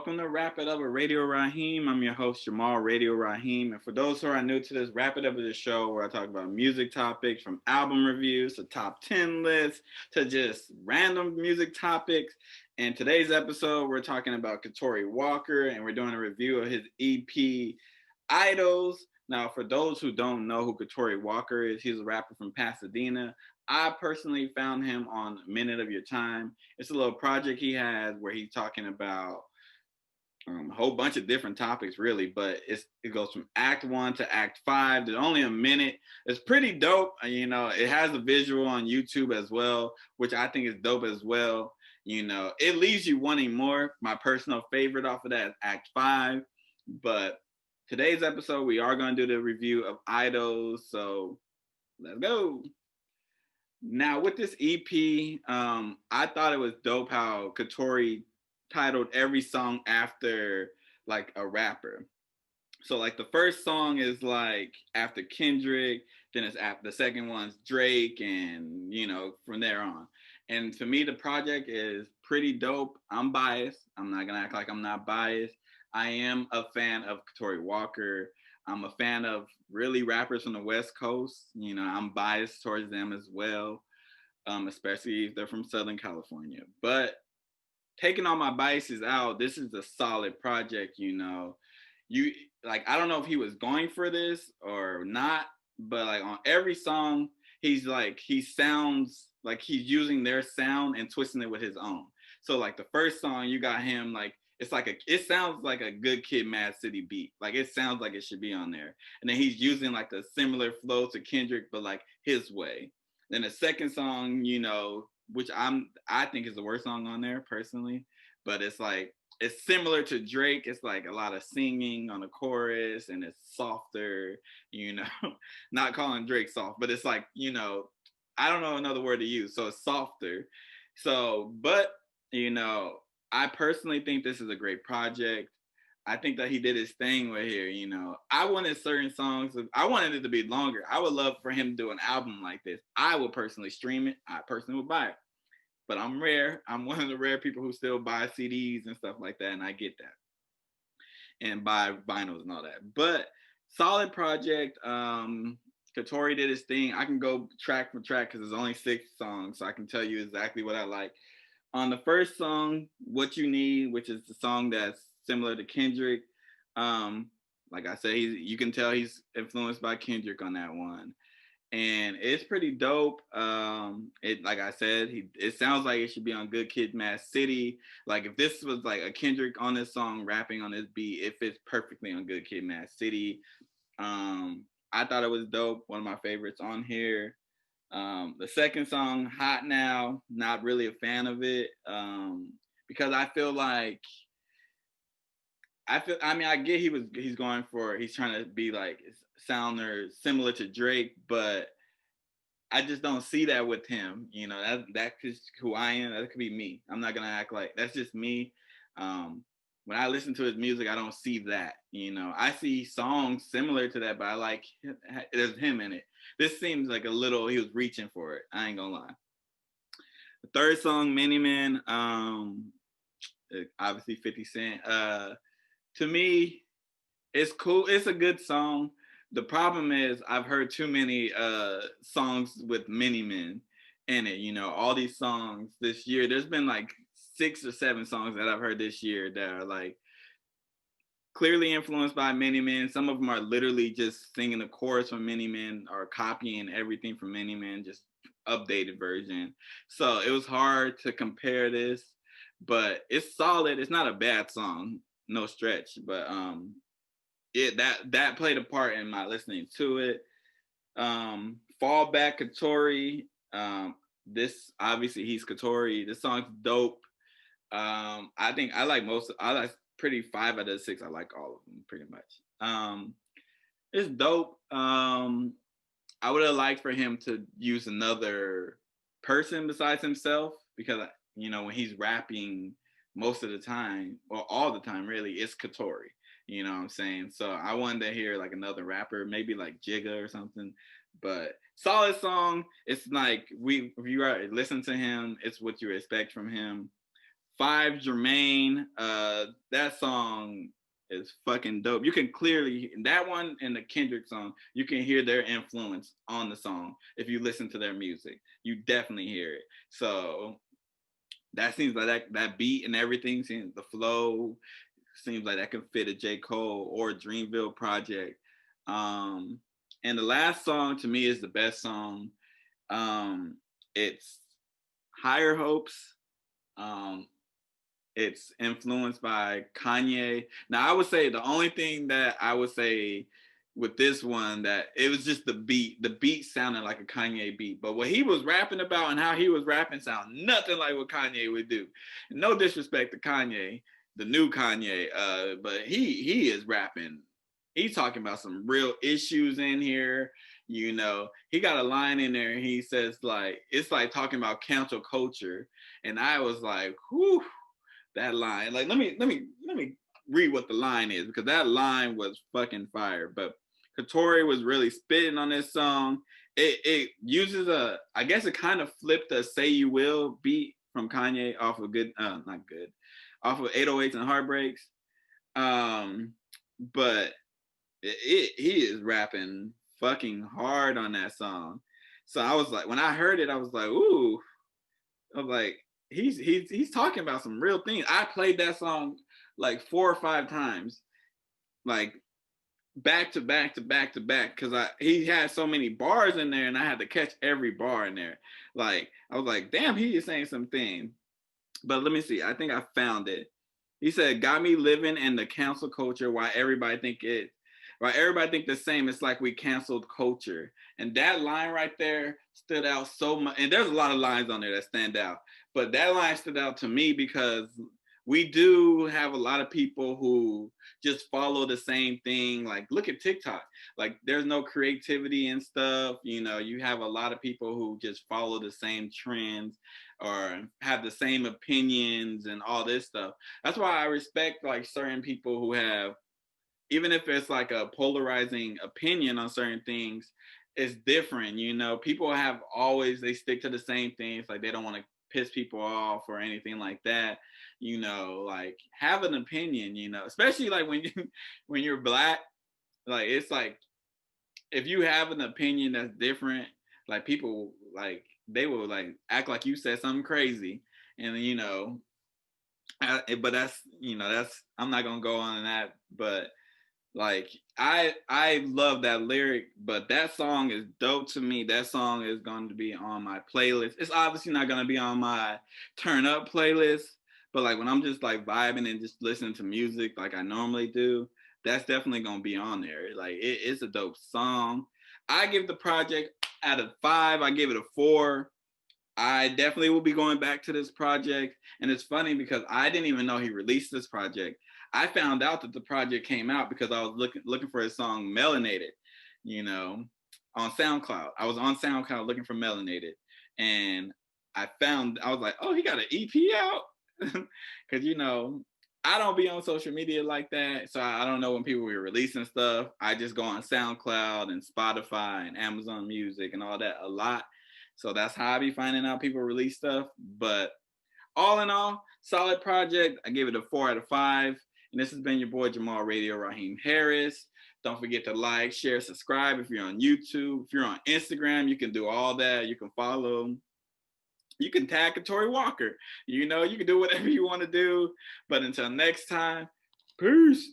welcome to Wrap It Up with Radio Raheem. I'm your host, Jamal, Radio Raheem. And for those who are new to this, Wrap It Up is a show where I talk about music topics from album reviews to top 10 lists to just random music topics. And today's episode, we're talking about Katori Walker and we're doing a review of his EP, Idols. Now, for those who don't know who Katori Walker is, he's a rapper from Pasadena. I personally found him on Minute of Your Time. It's a little project he has where he's talking about a whole bunch of different topics, really, but it goes from Act 1 to Act 5. There's only a minute. It's pretty dope. It has a visual on YouTube as well, which I think is dope as well. It leaves you wanting more. My personal favorite off of that is Act 5. But today's episode, we are going to do the review of Idols. So let's go. Now, with this EP, I thought it was dope how Katori titled every song after like a rapper. So like the first song is like after Kendrick, then it's after the second one's Drake, and from there on. And to me, the project is pretty dope. I'm biased. I'm not gonna act like I'm not biased. I am a fan of Katori Walker. I'm a fan of really rappers from the West Coast. I'm biased towards them as well, especially if they're from Southern California. But taking all my biases out, this is a solid project. I don't know if he was going for this or not, but like on every song, he sounds like he's using their sound and twisting it with his own. So like the first song, you got him like, it sounds like a Good Kid, Mad City beat. Like it sounds like it should be on there. And then he's using like the similar flow to Kendrick, but like his way. Then the second song, which I think is the worst song on there personally, but it's similar to Drake. It's like a lot of singing on the chorus and it's softer, not calling Drake soft, but it's like, I don't know another word to use. So it's softer. So, but, I personally think this is a great project. I think that he did his thing right here. I wanted certain songs. I wanted it to be longer. I would love for him to do an album like this. I would personally stream it. I personally would buy it. But I'm rare. I'm one of the rare people who still buy CDs and stuff like that, and I get that. And buy vinyls and all that. But solid project. Katori did his thing. I can go track for track because there's only 6 songs, so I can tell you exactly what I like. On the first song, What You Need, which is the song that's similar to Kendrick. Like I said, you can tell he's influenced by Kendrick on that one. And it's pretty dope. Like I said, it sounds like it should be on Good Kid, Mad City. Like if this was like a Kendrick on this song rapping on this beat, it fits perfectly on Good Kid, Mad City. I thought it was dope. One of my favorites on here. The second song, Hot Now, not really a fan of it, because I get he's trying to be like sounder similar to Drake, but I just don't see that with him. That's who I am. That could be me. I'm not gonna act like that's just me. When I listen to his music, I don't see that. I see songs similar to that, but I like there's him in it. This seems like a little he was reaching for it. I ain't gonna lie. The third song, Many Men, obviously 50 Cent. To me, it's cool. It's a good song. The problem is I've heard too many songs with Many Men in it. All these songs this year. There's been like 6 or 7 songs that I've heard this year that are like clearly influenced by Many Men. Some of them are literally just singing the chorus from Many Men or copying everything from Many Men, just updated version. So it was hard to compare this, but it's solid. It's not a bad song, no stretch. But that played a part in my listening to it. Fall Back, Katori. This obviously he's Katori. This song's dope. I think I like pretty 5 out of 6. I like all of them pretty much. It's dope. I would have liked for him to use another person besides himself, because when he's rapping most of the time, or all the time really, it's Katori. You know what I'm saying? So I wanted to hear like another rapper, maybe like Jigga or something. But solid song. It's like if you are listen to him, it's what you expect from him. Five Jermaine, that song is fucking dope. You can clearly, that one and the Kendrick song, you can hear their influence on the song. If you listen to their music, you definitely hear it. So that seems like that beat and everything, seems the flow seems like that could fit a J. Cole or a Dreamville project. And the last song to me is the best song. It's Higher Hopes. It's influenced by Kanye. Now, I would say the only thing that I would say with this one, that it was just the beat. The beat sounded like a Kanye beat, but what he was rapping about and how he was rapping sound nothing like what Kanye would do. No disrespect to Kanye, the new Kanye, but he is rapping. He's talking about some real issues in here. You know, he got a line in there and he says like, it's like talking about cancel culture. And I was like, whew, that line. Like, let me read what the line is, because that line was fucking fire. But Katori was really spitting on this song. It uses I guess it kind of flipped a Say You Will beat from Kanye off of off of 808s and Heartbreaks. But he is rapping fucking hard on that song. So I was like, when I heard it, I was like, ooh. I was like, he's talking about some real things. I played that song like 4 or 5 times, like back to back to back to back, because he had so many bars in there and I had to catch every bar in there. Like, I was like, damn, he is saying something. But let me see, I think I found it. He said, got me living in the cancel culture while everybody think the same. It's like we canceled culture. And that line right there stood out so much. And there's a lot of lines on there that stand out, but that line stood out to me because we do have a lot of people who just follow the same thing. Like, look at TikTok. Like, there's no creativity and stuff. You know, you have a lot of people who just follow the same trends or have the same opinions and all this stuff. That's why I respect like certain people who have, even if it's like a polarizing opinion on certain things, it's different. You know, people have always, they stick to the same things. Like, they don't want to piss people off or anything like that. You know, like, have an opinion, you know, especially like when you're Black, like, it's like, if you have an opinion that's different, like, people, like, they will like act like you said something crazy. And, you know, but that's, you know, that's, I'm not going to go on that, but like, I love that lyric, but that song is dope to me. That song is going to be on my playlist. It's obviously not going to be on my turn up playlist, but like when I'm just like vibing and just listening to music like I normally do, that's definitely going to be on there. Like, it's a dope song. I give the project out of 5, I give it a 4. I definitely will be going back to this project. And it's funny because I didn't even know he released this project. I found out that the project came out because I was looking for his song Melanated, you know, on SoundCloud. I was on SoundCloud looking for Melanated. And I was like, oh, he got an EP out? Because, you know, I don't be on social media like that. So I don't know when people were releasing stuff. I just go on SoundCloud and Spotify and Amazon Music and all that a lot. So that's how I be finding out people release stuff. But all in all, solid project. I give it a 4 out of 5. And this has been your boy Jamal Radio Raheem Harris. Don't forget to like, share, subscribe if you're on YouTube. If you're on Instagram, you can do all that. You can follow. You can tag Katori Walker. You know, you can do whatever you want to do. But until next time, peace.